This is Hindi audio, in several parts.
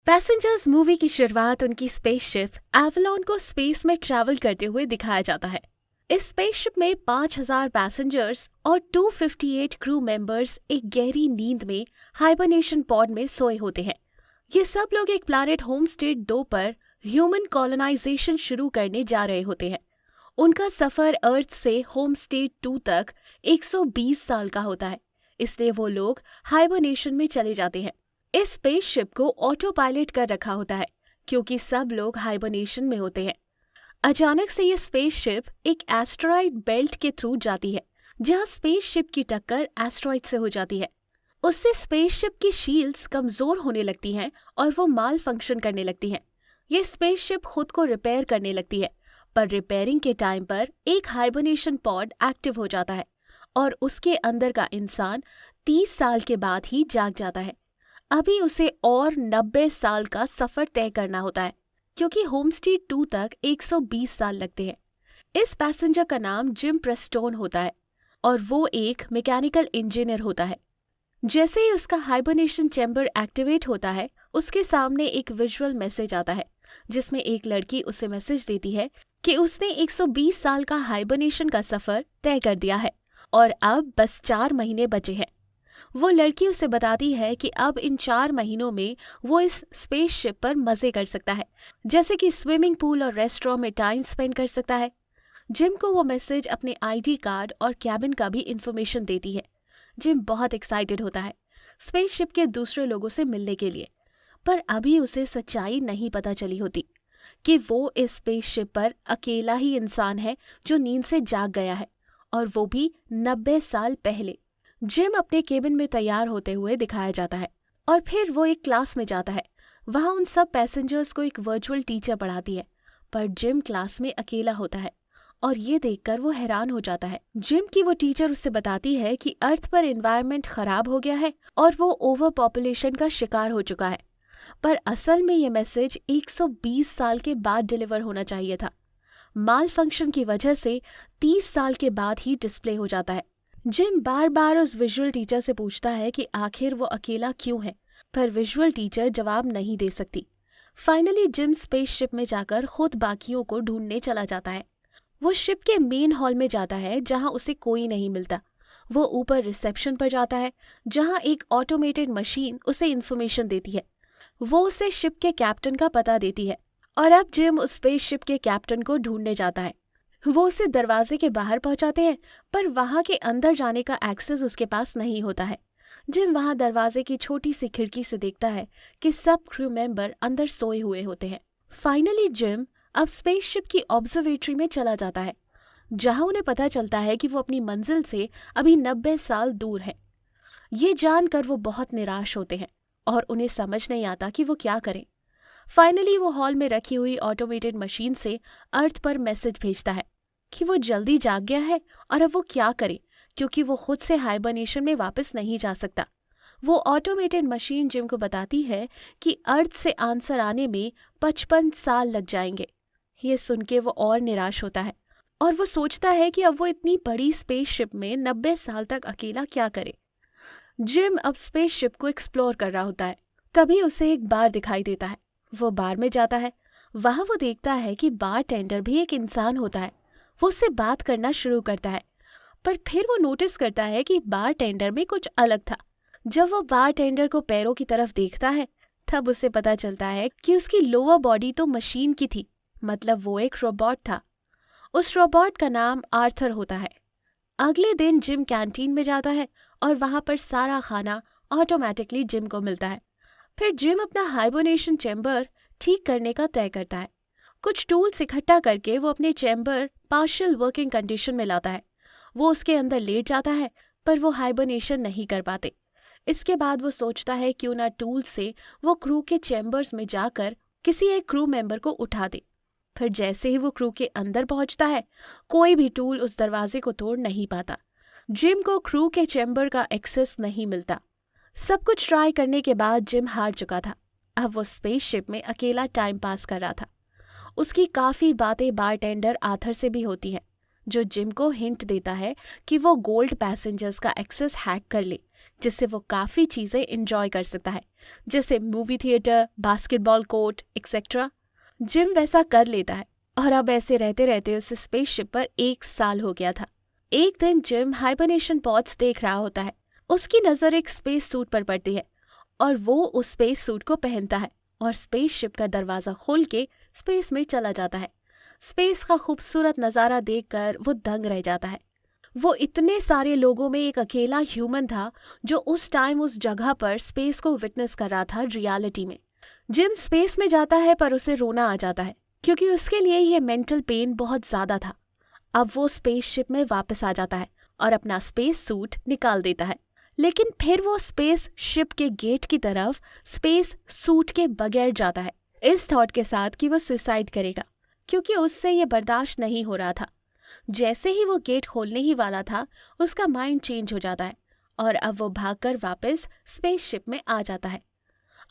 पैसेंजर्स मूवी की शुरुआत उनकी स्पेसशिप एवलॉन को स्पेस में ट्रैवल करते हुए दिखाया जाता है। इस स्पेसशिप में 5,000 पैसेंजर्स और 258 क्रू मेंबर्स एक गहरी नींद में हाइबरनेशन पॉड में सोए होते हैं। ये सब लोग एक प्लैनेट होमस्टेड 2 पर ह्यूमन कॉलोनाइजेशन शुरू करने जा रहे होते हैं। उनका सफर अर्थ से होमस्टेड 2 तक 120 साल का होता है, इसलिए वो लोग हाइबरनेशन में चले जाते हैं। इस स्पेसशिप को ऑटो पायलट कर रखा होता है क्योंकि सब लोग हाइबरनेशन में होते हैं। अचानक से ये स्पेसशिप एक एस्टेरॉइड बेल्ट के थ्रू जाती है, जहां स्पेसशिप की टक्कर एस्टेरॉइड से हो जाती है। उससे स्पेसशिप की शील्ड्स कमजोर होने लगती हैं और वो माल फंक्शन करने लगती हैं। ये स्पेसशिप खुद को रिपेयर करने लगती है, पर रिपेयरिंग के टाइम पर एक हाइबरनेशन पॉड एक्टिव हो जाता है और उसके अंदर का इंसान 30 साल के बाद ही जाग जाता है। अभी उसे और 90 साल का सफर तय करना होता है क्योंकि होमस्टेड 2 तक 120 साल लगते हैं। इस पैसेंजर का नाम जिम प्रेस्टोन होता है और वो एक मैकेनिकल इंजीनियर होता है। जैसे ही उसका हाइबरनेशन चैम्बर एक्टिवेट होता है, उसके सामने एक विजुअल मैसेज आता है जिसमें एक लड़की उसे मैसेज देती है कि उसने 120 साल का हाइबरनेशन का सफर तय कर दिया है और अब बस 4 महीने बचे हैं। वो लड़की उसे बताती है कि अब इन 4 महीनों में वो इस स्पेसशिप पर मजे कर सकता है, जैसे कि स्विमिंग पूल और रेस्टोरेंट में टाइम स्पेंड कर सकता है। जिम को वो मैसेज अपने आईडी कार्ड और कैबिन का भी इंफॉर्मेशन देती है। जिम बहुत एक्साइटेड होता है स्पेसशिप के दूसरे लोगों से मिलने के लिए, पर अभी उसे सच्चाई नहीं पता चली होती कि वो इस स्पेसशिप पर अकेला ही इंसान है जो नींद से जाग गया है, और वो भी 90 साल पहले। जिम अपने केबिन में तैयार होते हुए दिखाया जाता है और फिर वो एक क्लास में जाता है। वहाँ उन सब पैसेंजर्स को एक वर्चुअल टीचर पढ़ाती है, पर जिम क्लास में अकेला होता है और ये देखकर वो हैरान हो जाता है। जिम की वो टीचर उससे बताती है कि अर्थ पर एनवायरनमेंट खराब हो गया है और वो ओवर पॉपुलेशन का शिकार हो चुका है, पर असल में ये मैसेज 120 साल के बाद डिलीवर होना चाहिए था। माल फंक्शन की वजह से 30 साल के बाद ही डिस्प्ले हो जाता है। जिम बार बार उस विजुअल टीचर से पूछता है कि आखिर वो अकेला क्यों है, पर विजुअल टीचर जवाब नहीं दे सकती। फाइनली जिम स्पेसशिप में जाकर खुद बाकियों को ढूंढने चला जाता है। वो शिप के मेन हॉल में जाता है जहां उसे कोई नहीं मिलता। वो ऊपर रिसेप्शन पर जाता है जहां एक ऑटोमेटेड मशीन उसे इन्फॉर्मेशन देती है। वो उसे शिप के कैप्टन का पता देती है और अब जिम उस स्पेसशिप के कैप्टन को ढूंढने जाता है। वो उसे दरवाजे के बाहर पहुंचाते हैं, पर वहां के अंदर जाने का एक्सेस उसके पास नहीं होता है। जिम वहां दरवाजे की छोटी सी खिड़की से देखता है कि सब क्रू मेंबर अंदर सोए हुए होते हैं। फाइनली जिम अब स्पेसशिप की ऑब्जर्वेटरी में चला जाता है, जहां उन्हें पता चलता है कि वो अपनी मंजिल से अभी 90 साल दूर है। ये जानकर वो बहुत निराश होते हैं और उन्हें समझ नहीं आता कि वो क्या करें। फाइनली वो हॉल में रखी हुई ऑटोमेटेड मशीन से अर्थ पर मैसेज भेजता है कि वो जल्दी जाग गया है और अब वो क्या करे, क्योंकि वो खुद से हाइबरनेशन में वापस नहीं जा सकता। वो ऑटोमेटेड मशीन जिम को बताती है कि अर्थ से आंसर आने में 55 साल लग जाएंगे। ये सुन के वो और निराश होता है और वो सोचता है कि अब वो इतनी बड़ी स्पेसशिप में 90 साल तक अकेला क्या करे। जिम अब स्पेसशिप को एक्सप्लोर कर रहा होता है, तभी उसे एक बार दिखाई देता है। वो बार में जाता है। वहां वो देखता है कि बार टेंडर भी एक इंसान होता है। वो उससे बात करना शुरू करता है, पर फिर वो नोटिस करता है कि बार टेंडर में कुछ अलग था। जब वो बार टेंडर को पैरों की तरफ देखता है, तब उसे पता चलता है कि उसकी लोअर बॉडी तो मशीन की थी, मतलब वो एक रोबोट था। उस रोबोट का नाम आर्थर होता है। अगले दिन जिम कैंटीन में जाता है और वहां पर सारा खाना ऑटोमेटिकली जिम को मिलता है। फिर जिम अपना हाइबरनेशन चैम्बर ठीक करने का तय करता है। कुछ टूल्स इकट्ठा करके वो अपने चैम्बर पार्शियल वर्किंग कंडीशन में लाता है। वो उसके अंदर लेट जाता है, पर वो हाइबरनेशन नहीं कर पाते। इसके बाद वो सोचता है क्यों ना टूल से वो क्रू के चैम्बर्स में जाकर किसी एक क्रू मेंबर को उठा दे। फिर जैसे ही वो क्रू के अंदर पहुंचता है, कोई भी टूल उस दरवाजे को तोड़ नहीं पाता। जिम को क्रू के चैम्बर का एक्सेस नहीं मिलता। सब कुछ ट्राई करने के बाद जिम हार चुका था। अब वो स्पेसशिप में अकेला टाइम पास कर रहा था। उसकी काफ़ी बातें बारटेंडर आर्थर से भी होती हैं, जो जिम को हिंट देता है कि वो गोल्ड पैसेंजर्स का एक्सेस हैक कर ले, जिससे वो काफ़ी चीज़ें इंजॉय कर सकता है, जैसे movie theatre, basketball court etcetera. Gym वैसा कर लेता है और अब ऐसे रहते रहते उस स्पेसशिप पर 1 साल हो गया था। एक दिन जिम हाइबरनेशन पॉड्स देख रहा होता है। उसकी नज़र एक स्पेस सूट पर पड़ती है और वो उस स्पेस सूट को पहनता है और स्पेसशिप का दरवाज़ा खोल के स्पेस में चला जाता है। स्पेस का खूबसूरत नज़ारा देखकर वो दंग रह जाता है। वो इतने सारे लोगों में एक अकेला ह्यूमन था जो उस टाइम उस जगह पर स्पेस को विटनेस कर रहा था रियलिटी में। जिम स्पेस में जाता है पर उसे रोना आ जाता है क्योंकि उसके लिए ये मेंटल पेन बहुत ज़्यादा था। अब वो स्पेसशिप में वापस आ जाता है और अपना स्पेस सूट निकाल देता है, लेकिन फिर वो स्पेस शिप के गेट की तरफ स्पेस सूट के बगैर जाता है, इस थॉट के साथ कि वो सुसाइड करेगा क्योंकि उससे ये बर्दाश्त नहीं हो रहा था। जैसे ही वो गेट खोलने ही वाला था, उसका माइंड चेंज हो जाता है और अब वो भागकर वापस स्पेसशिप में आ जाता है।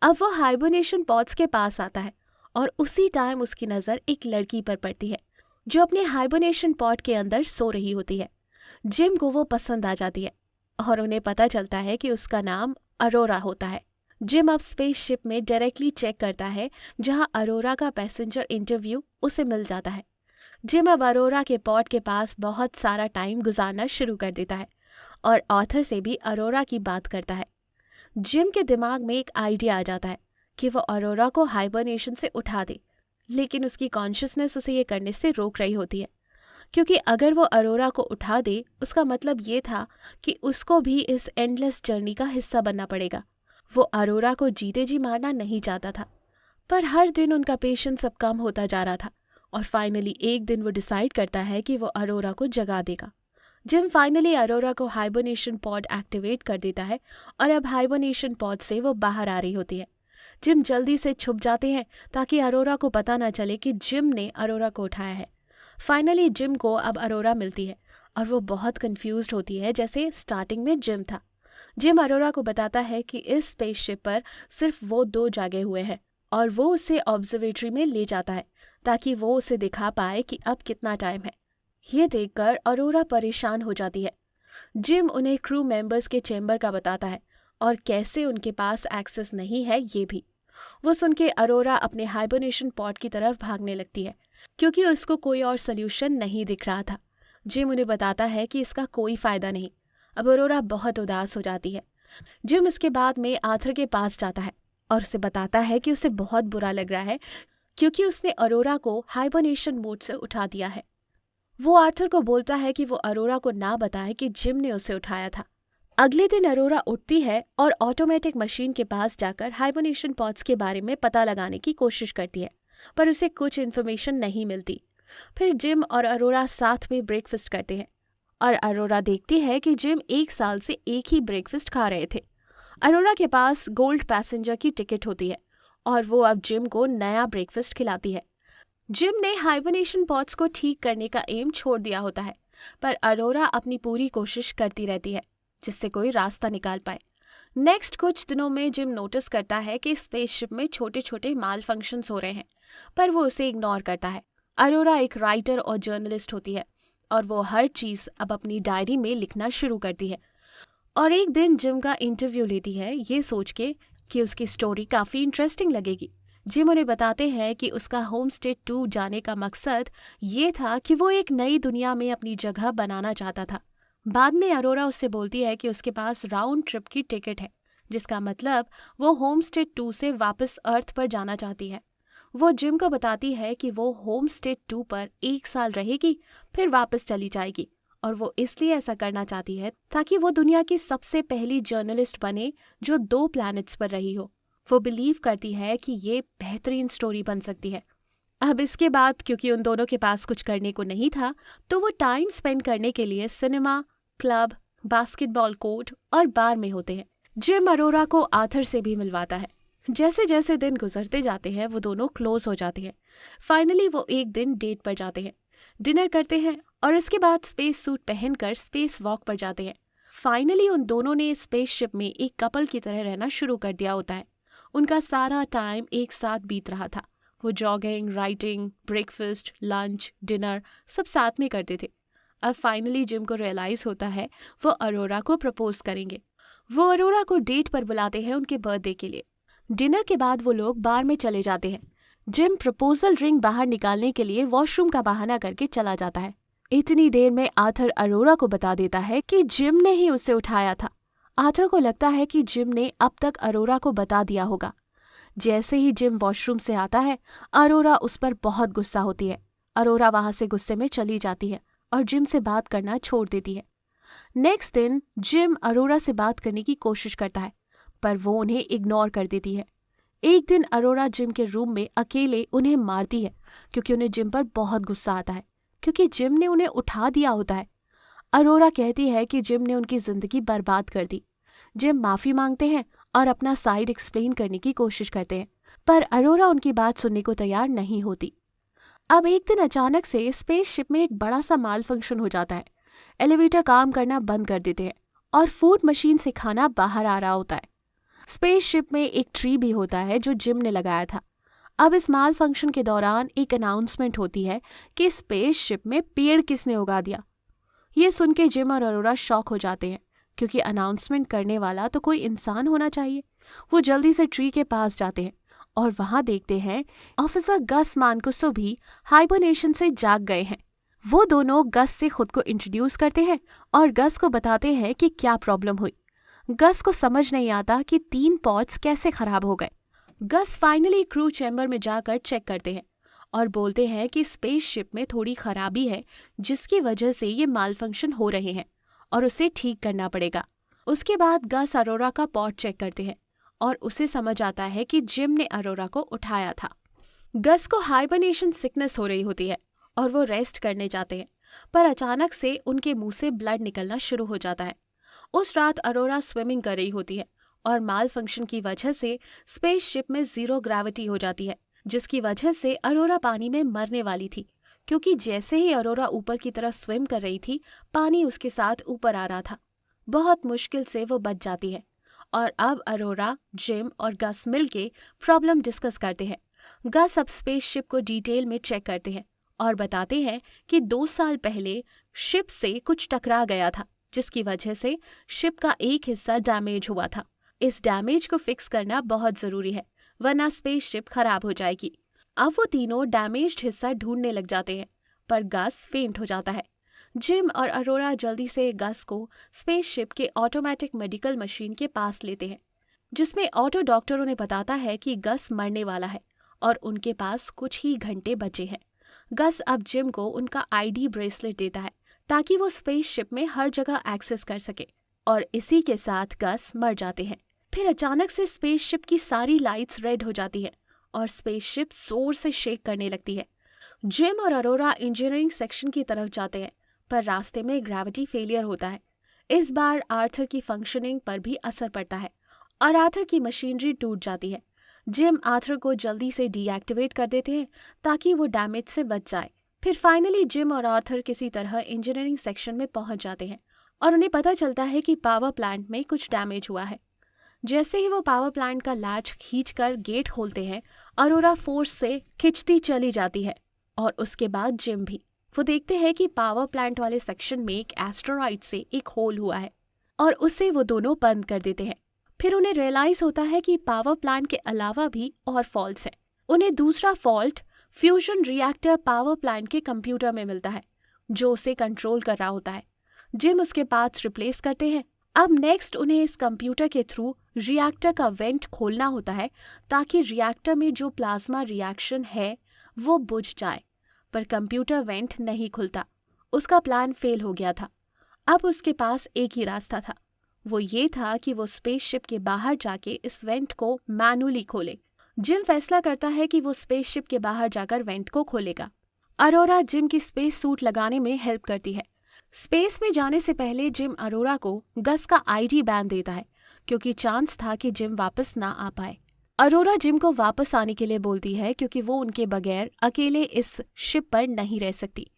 अब वो हाइबरनेशन पॉड्स के पास आता है और उसी टाइम उसकी नज़र एक लड़की पर पड़ती है जो अपने हाइबरनेशन पॉड के अंदर सो रही होती है। जिम को वो पसंद आ जाती है और उन्हें पता चलता है कि उसका नाम अरोरा होता है। जिम अब स्पेसशिप में डायरेक्टली चेक करता है जहां अरोरा का पैसेंजर इंटरव्यू उसे मिल जाता है। जिम अब अरोरा के पॉड के पास बहुत सारा टाइम गुजारना शुरू कर देता है और ऑथर से भी अरोरा की बात करता है। जिम के दिमाग में एक आइडिया आ जाता है कि वो अरोरा को हाइबरनेशन से उठा दे, लेकिन उसकी कॉन्शियसनेस उसे ये करने से रोक रही होती है क्योंकि अगर वो अरोरा को उठा दे उसका मतलब ये था कि उसको भी इस एंडलेस जर्नी का हिस्सा बनना पड़ेगा। वो अरोरा को जीते जी मारना नहीं चाहता था, पर हर दिन उनका पेशेंस अब कम होता जा रहा था और फाइनली एक दिन वो डिसाइड करता है कि वो अरोरा को जगा देगा। जिम फाइनली अरोरा को हाइबरनेशन पॉड एक्टिवेट कर देता है और अब हाइबरनेशन पॉड से वो बाहर आ रही होती है। जिम जल्दी से छुप जाते हैं ताकि अरोरा को पता ना चले कि जिम ने अरोरा को उठाया है। फाइनली जिम को अब अरोरा मिलती है और वो बहुत कंफ्यूज्ड होती है जैसे स्टार्टिंग में जिम था। जिम अरोरा को बताता है कि इस स्पेसशिप पर सिर्फ वो 2 जागे हुए हैं और वो उसे ऑब्जर्वेटरी में ले जाता है ताकि वो उसे दिखा पाए कि अब कितना टाइम है। ये देखकर अरोरा परेशान हो जाती है। जिम उन्हें क्रू मेंबर्स के चेंबर का बताता है और कैसे उनके पास एक्सेस नहीं है ये भी। वो सुन के अरोरा अपने हाइबरनेशन पॉड की तरफ भागने लगती है क्योंकि उसको कोई और सल्यूशन नहीं दिख रहा था। जिम उन्हें बताता है कि इसका कोई फ़ायदा नहीं। अब अरोरा बहुत उदास हो जाती है। जिम इसके बाद में आर्थर के पास जाता है और उसे बताता है कि उसे बहुत बुरा लग रहा है क्योंकि उसने अरोरा को हाइबरनेशन मोड से उठा दिया है। वो आर्थर को बोलता है कि वो अरोरा को ना बताए कि जिम ने उसे उठाया था। अगले दिन अरोरा उठती है और ऑटोमेटिक मशीन के पास जाकर हाइबरनेशन पॉड्स के बारे में पता लगाने की कोशिश करती है, पर उसे कुछ इन्फॉर्मेशन नहीं मिलती। फिर जिम और अरोरा साथ में ब्रेकफास्ट करते हैं और अरोरा देखती है कि जिम 1 साल से एक ही ब्रेकफास्ट खा रहे थे। अरोरा के पास गोल्ड पैसेंजर की टिकट होती है और वो अब जिम को नया ब्रेकफास्ट खिलाती है। जिम ने हाइबरनेशन पॉड्स को ठीक करने का एम छोड़ दिया होता है, पर अरोरा अपनी पूरी कोशिश करती रहती है जिससे कोई रास्ता निकाल पाए। नेक्स्ट कुछ दिनों में जिम नोटिस करता है कि स्पेसशिप में छोटे छोटे माल फंक्शंस हो रहे हैं, पर वो उसे इग्नोर करता है। अरोरा एक राइटर और जर्नलिस्ट होती है और वो हर चीज़ अब अपनी डायरी में लिखना शुरू करती है और एक दिन जिम का इंटरव्यू लेती है ये सोच के कि उसकी स्टोरी काफ़ी इंटरेस्टिंग लगेगी। जिम उन्हें बताते हैं कि उसका होम स्टे 2 जाने का मकसद ये था कि वो एक नई दुनिया में अपनी जगह बनाना चाहता था। बाद में अरोरा उससे बोलती है कि उसके पास राउंड ट्रिप की टिकट है, जिसका मतलब वो होम स्टे 2 से वापस अर्थ पर जाना चाहती है। वो जिम को बताती है कि वो होम स्टे 2 पर 1 साल रहेगी फिर वापस चली जाएगी और वो इसलिए ऐसा करना चाहती है ताकि वो दुनिया की सबसे पहली जर्नलिस्ट बने जो 2 प्लैनेट्स पर रही हो। वो बिलीव करती है कि ये बेहतरीन स्टोरी बन सकती है। अब इसके बाद क्योंकि उन दोनों के पास कुछ करने को नहीं था तो वो टाइम स्पेंड करने के लिए सिनेमा, क्लब, बास्केटबॉल कोर्ट और बार में होते हैं। जिम अरोरा को आर्थर से भी मिलवाता है। जैसे जैसे दिन गुजरते जाते हैं वो दोनों क्लोज हो जाते हैं। फाइनली वो एक दिन डेट पर जाते हैं, डिनर करते हैं और इसके बाद स्पेस सूट पहनकर स्पेस वॉक पर जाते हैं। फाइनली उन दोनों ने स्पेसशिप में एक कपल की तरह रहना शुरू कर दिया होता है। उनका सारा टाइम एक साथ बीत रहा था। वो jogging, writing, breakfast, lunch, dinner सब साथ में करते थे। अब फाइनली जिम को रियलाइज़ होता है वो अरोरा को प्रपोज करेंगे। वो अरोरा को डेट पर बुलाते हैं उनके बर्थडे के लिए। डिनर के बाद वो लोग बार में चले जाते हैं। जिम प्रपोजल रिंग बाहर निकालने के लिए वॉशरूम का बहाना करके चला जाता है। इतनी देर में आर्थर अरोरा को बता देता है कि जिम ने ही उसे उठाया था। आर्थर को लगता है कि जिम ने अब तक अरोरा को बता दिया होगा। जैसे ही जिम वॉशरूम से आता है, अरोरा उस पर बहुत गुस्सा होती है। अरोरा वहां से गुस्से में चली जाती है और जिम से बात करना छोड़ देती है। नेक्स्ट दिन जिम अरोरा से बात करने की कोशिश करता है, पर वो उन्हें इग्नोर कर देती है। एक दिन अरोरा जिम के रूम में अकेले उन्हें मारती है क्योंकि उन्हें जिम पर बहुत गुस्सा आता है, क्योंकि जिम ने उन्हें उठा दिया होता है। अरोरा कहती है कि जिम ने उनकी जिंदगी बर्बाद कर दी। जिम माफी मांगते हैं और अपना साइड एक्सप्लेन करने की कोशिश करते हैं, पर अरोरा उनकी बात सुनने को तैयार नहीं होती। अब एक दिन अचानक से स्पेसशिप में एक बड़ा सा माल फंक्शन हो जाता है। एलिवेटर काम करना बंद कर देते हैं और फूड मशीन से खाना बाहर आ रहा होता है। स्पेसशिप में एक ट्री भी होता है जो जिम ने लगाया था। अब इस माल फंक्शन के दौरान एक अनाउंसमेंट होती है कि स्पेसशिप में पेड़ किसने उगा दिया। ये सुन के जिम और अरोरा शॉक हो जाते हैं, क्योंकि अनाउंसमेंट करने वाला तो कोई इंसान होना चाहिए। वो जल्दी से ट्री के पास जाते हैं और वहां देखते हैं ऑफिसर गस मानकुसो भी हाइबरनेशन से जाग गए हैं। वो दोनों गस से खुद को इंट्रोड्यूस करते हैं और गस को बताते हैं कि क्या प्रॉब्लम हुई। गस को समझ नहीं आता कि 3 पॉट्स कैसे खराब हो गए। गस फाइनली क्रू चैम्बर में जाकर चेक करते हैं और बोलते हैं कि स्पेसशिप में थोड़ी खराबी है, जिसकी वजह से ये माल फंक्शन हो रहे हैं और उसे ठीक करना पड़ेगा। उसके बाद गस अरोरा का पॉट चेक करते हैं और उसे समझ आता है कि जिम ने अरोरा को उठाया था। गस को हाइबरनेशन सिकनेस हो रही होती है और वो रेस्ट करने जाते हैं, पर अचानक से उनके मुंह से ब्लड निकलना शुरू हो जाता है। उस रात अरोरा स्विमिंग कर रही होती है और माल फंक्शन की वजह से स्पेसशिप में 0 ग्रेविटी हो जाती है, जिसकी वजह से अरोरा पानी में मरने वाली थी, क्योंकि जैसे ही अरोरा ऊपर की तरफ स्विम कर रही थी, पानी उसके साथ ऊपर आ रहा था। बहुत मुश्किल से वो बच जाती है और अब अरोरा, जिम और गस मिलके प्रॉब्लम डिस्कस करते हैं। गस अब स्पेसशिप को डिटेल में चेक करते हैं और बताते हैं कि 2 साल पहले शिप से कुछ टकरा गया था, जिसकी वजह से शिप का एक हिस्सा डैमेज हुआ था। इस डैमेज को फिक्स करना बहुत जरूरी है, वरना स्पेसशिप खराब हो जाएगी। अब वो तीनों डैमेज्ड हिस्सा ढूंढने लग जाते हैं, पर गस फेंट हो जाता है। जिम और अरोरा जल्दी से गस को स्पेसशिप के ऑटोमेटिक मेडिकल मशीन के पास लेते हैं, जिसमें ऑटो डॉक्टर उन्हें बताता है कि गस मरने वाला है और उनके पास कुछ ही घंटे बचे हैं। गस अब जिम को उनका आईडी ब्रेसलेट देता है ताकि वो स्पेसशिप में हर जगह एक्सेस कर सके, और इसी के साथ गस मर जाते हैं। फिर अचानक से स्पेसशिप की सारी लाइट्स रेड हो जाती हैं और स्पेसशिप जोर से शेक करने लगती है। जिम और अरोरा इंजीनियरिंग सेक्शन की तरफ जाते हैं, पर रास्ते में ग्रेविटी फेलियर होता है। इस बार आर्थर की फंक्शनिंग पर भी असर पड़ता है और आर्थर की मशीनरी टूट जाती है। जिम आर्थर को जल्दी से डीएक्टिवेट कर देते हैं ताकि वो डैमेज से बच जाए। फिर फाइनली जिम और आर्थर किसी तरह इंजीनियरिंग सेक्शन में पहुंच जाते हैं और उन्हें पता चलता है कि पावर प्लांट में कुछ डैमेज हुआ है। जैसे ही वो पावर प्लांट का लैच खींचकर गेट खोलते हैं, अरोरा फोर्स से खिंचती चली जाती है और उसके बाद जिम भी। वो देखते हैं कि पावर प्लांट वाले सेक्शन में एक एस्टेरॉइड से एक होल हुआ है और उसे वो दोनों बंद कर देते हैं। फिर उन्हें रियलाइज होता है कि पावर प्लांट के अलावा भी और फॉल्ट्स हैं। उन्हें दूसरा fault fusion reactor power plant के कंप्यूटर में मिलता है, जो उसे कंट्रोल कर रहा होता है। जिम उसके पार्ट्स रिप्लेस करते हैं। अब नेक्स्ट उन्हें इस कंप्यूटर के थ्रू रिएक्टर का वेंट खोलना होता है ताकि रिएक्टर में जो प्लाज्मा रिएक्शन है वो बुझ जाए, पर कंप्यूटर वेंट नहीं खुलता। उसका प्लान फेल हो गया था। अब उसके पास एक ही रास्ता था, वो ये था कि वो स्पेसशिप के बाहर जाके इस वेंट को मैनुअली खोले। जिम फैसला करता है कि वो स्पेसशिप के बाहर जाकर वेंट को खोलेगा। अरोरा जिम की स्पेस सूट लगाने में हेल्प करती है। स्पेस में जाने से पहले जिम अरोरा को गस का आईडी बैन देता है, क्योंकि चांस था कि जिम वापस ना आ पाए। अरोरा जिम को वापस आने के लिए बोलती है, क्योंकि वो उनके बगैर अकेले इस शिप पर नहीं रह सकती।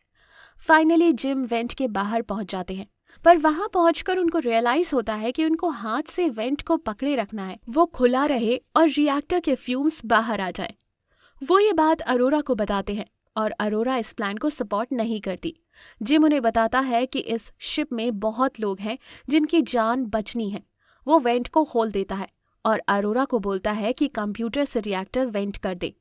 फाइनली जिम वेंट के बाहर पहुंच जाते हैं, पर वहां पहुंचकर उनको रियलाइज होता है कि उनको हाथ से वेंट को पकड़े रखना है, वो खुला रहे और रिएक्टर के फ्यूम्स बाहर आ जाए। वो ये बात अरोरा को बताते हैं और अरोरा इस प्लान को सपोर्ट नहीं करती। जिम उन्हें बताता है कि इस शिप में बहुत लोग हैं जिनकी जान बचनी है। वो वेंट को खोल देता है और अरोरा को बोलता है कि कंप्यूटर से रिएक्टर वेंट कर दे।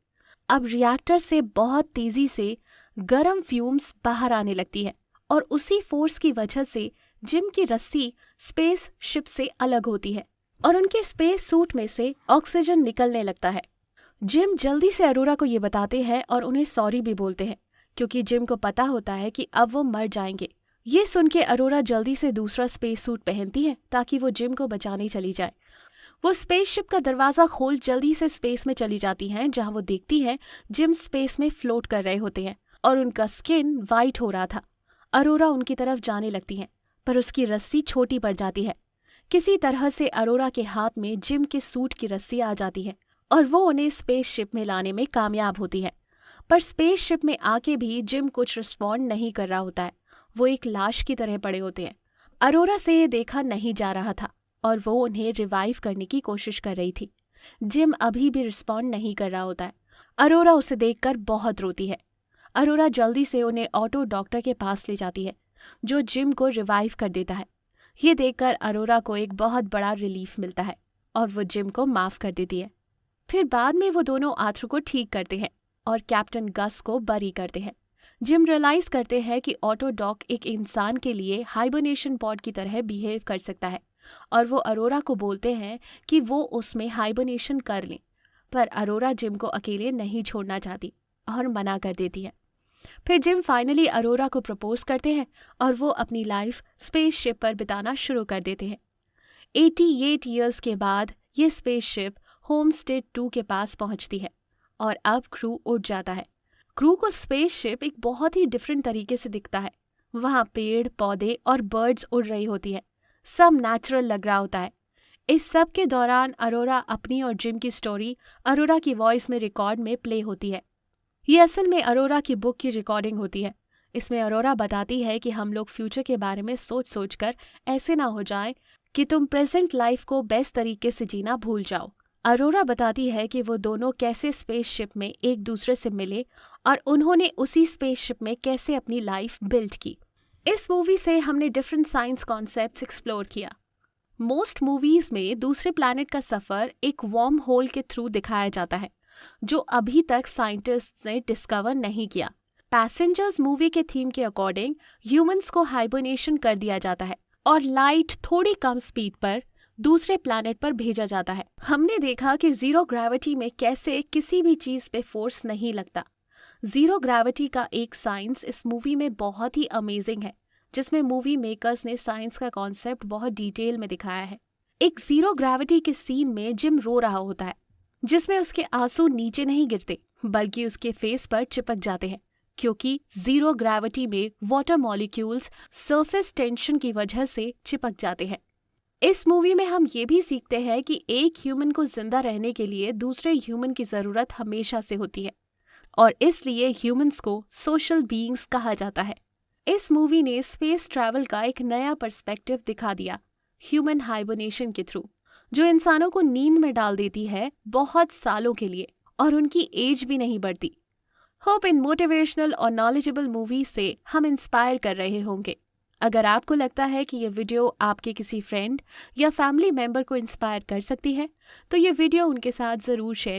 अब रिएक्टर से बहुत तेजी से गर्म फ्यूम्स बाहर आने लगती है और उसी फोर्स की वजह से जिम की रस्सी स्पेस शिप से अलग होती है और उनके स्पेस सूट में से ऑक्सीजन निकलने लगता है। जिम जल्दी से अरोरा को ये बताते हैं और उन्हें सॉरी भी बोलते हैं क्योंकि जिम को पता होता है कि अब वो मर जाएंगे। ये सुन के अरोरा जल्दी से दूसरा स्पेस सूट पहनती है ताकि वो जिम को बचाने चली जाए। वो स्पेसशिप का दरवाजा खोल जल्दी से स्पेस में चली जाती हैं जहां वो देखती है जिम स्पेस में फ्लोट कर रहे होते हैं और उनका स्किन वाइट हो रहा था। अरोरा उनकी तरफ जाने लगती है पर उसकी रस्सी छोटी पड़ जाती है। किसी तरह से अरोरा के हाथ में जिम के सूट की रस्सी आ जाती है और वो उन्हें स्पेसशिप में लाने में कामयाब होती है। पर स्पेसशिप में आके भी जिम कुछ रिस्पॉन्ड नहीं कर रहा होता है। वो एक लाश की तरह पड़े होते हैं। अरोरा से ये देखा नहीं जा रहा था और वो उन्हें रिवाइव करने की कोशिश कर रही थी। जिम अभी भी रिस्पॉन्ड नहीं कर रहा होता है। अरोरा उसे देखकर बहुत रोती है। अरोरा जल्दी से उन्हें ऑटो डॉक्टर के पास ले जाती है जो जिम को रिवाइव कर देता है। ये देखकर अरोरा को एक बहुत बड़ा रिलीफ मिलता है और वो जिम को माफ कर देती है। फिर बाद में वो दोनों आर्थर को ठीक करते हैं और कैप्टन गस को बरी करते हैं। जिम रियलाइज करते हैं कि ऑटो डॉक एक इंसान के लिए हाइबरनेशन पॉड की तरह बिहेव कर सकता है और वो अरोरा को बोलते हैं कि वो उसमें हाइबरनेशन कर लें। पर अरोरा जिम को अकेले नहीं छोड़ना चाहती और मना कर देती है। फिर जिम फाइनली अरोरा को प्रपोज करते हैं और वो अपनी लाइफ स्पेसशिप पर बिताना शुरू कर देते हैं। 88 ईयर्स के बाद ये स्पेसशिप होमस्टेड 2 के पास पहुंचती है और अब क्रू उड़ जाता है। क्रू को स्पेसशिप एक बहुत ही डिफरेंट तरीके से दिखता है। वहाँ पेड़ पौधे और बर्ड्स उड़ रही होती है। सब नेचुरल लग रहा होता है। इस सब के दौरान अरोरा अपनी और जिम की स्टोरी अरोरा की वॉइस में रिकॉर्ड में प्ले होती है। ये असल में अरोरा की बुक की रिकॉर्डिंग होती है। इसमें अरोरा बताती है कि हम लोग फ्यूचर के बारे में सोच सोच कर ऐसे ना हो जाए कि तुम प्रेजेंट लाइफ को बेस्ट तरीके से जीना भूल जाओ। अरोरा बताती है कि वो दोनों कैसे स्पेसशिप में एक दूसरे से मिले और उन्होंने उसी स्पेसशिप में कैसे अपनी लाइफ बिल्ड की। इस मूवी से हमने डिफरेंट साइंस कॉन्सेप्ट्स एक्सप्लोर किया। मोस्ट मूवीज में दूसरे प्लैनेट का सफर एक वार्म होल के थ्रू दिखाया जाता है जो अभी तक साइंटिस्ट्स ने डिस्कवर नहीं किया। पैसेंजर्स मूवी के थीम के अकॉर्डिंग ह्यूमंस को हाइबरनेशन कर दिया जाता है और लाइट थोड़ी कम स्पीड पर दूसरे प्लैनेट पर भेजा जाता है। हमने देखा कि जीरो ग्रेविटी में कैसे किसी भी चीज पे फोर्स नहीं लगता। जीरो ग्रेविटी का एक साइंस इस मूवी में बहुत ही अमेजिंग है जिसमें मूवी मेकर्स ने साइंस का कॉन्सेप्ट बहुत डिटेल में दिखाया है। एक जीरो ग्रेविटी के सीन में जिम रो रहा होता है जिसमें उसके आंसू नीचे नहीं गिरते बल्कि उसके फेस पर चिपक जाते हैं क्योंकि जीरो ग्रेविटी में वाटर मॉलिक्यूल्स सरफेस टेंशन की वजह से चिपक जाते हैं। इस मूवी में हम ये भी सीखते हैं कि एक ह्यूमन को जिंदा रहने के लिए दूसरे ह्यूमन की जरूरत हमेशा से होती है और इसलिए ह्यूमंस को सोशल बीइंग्स कहा जाता है। इस मूवी ने स्पेस ट्रैवल का एक नया पर्सपेक्टिव दिखा दिया ह्यूमन हाइबरनेशन के थ्रू, जो इंसानों को नींद में डाल देती है बहुत सालों के लिए और उनकी एज भी नहीं बढ़ती। होप इन मोटिवेशनल और नॉलेजेबल मूवी से हम इंस्पायर कर रहे होंगे। अगर आपको लगता है कि ये वीडियो आपके किसी फ्रेंड या फैमिली मेंबर को इंस्पायर कर सकती है तो ये वीडियो उनके साथ ज़रूर शेयर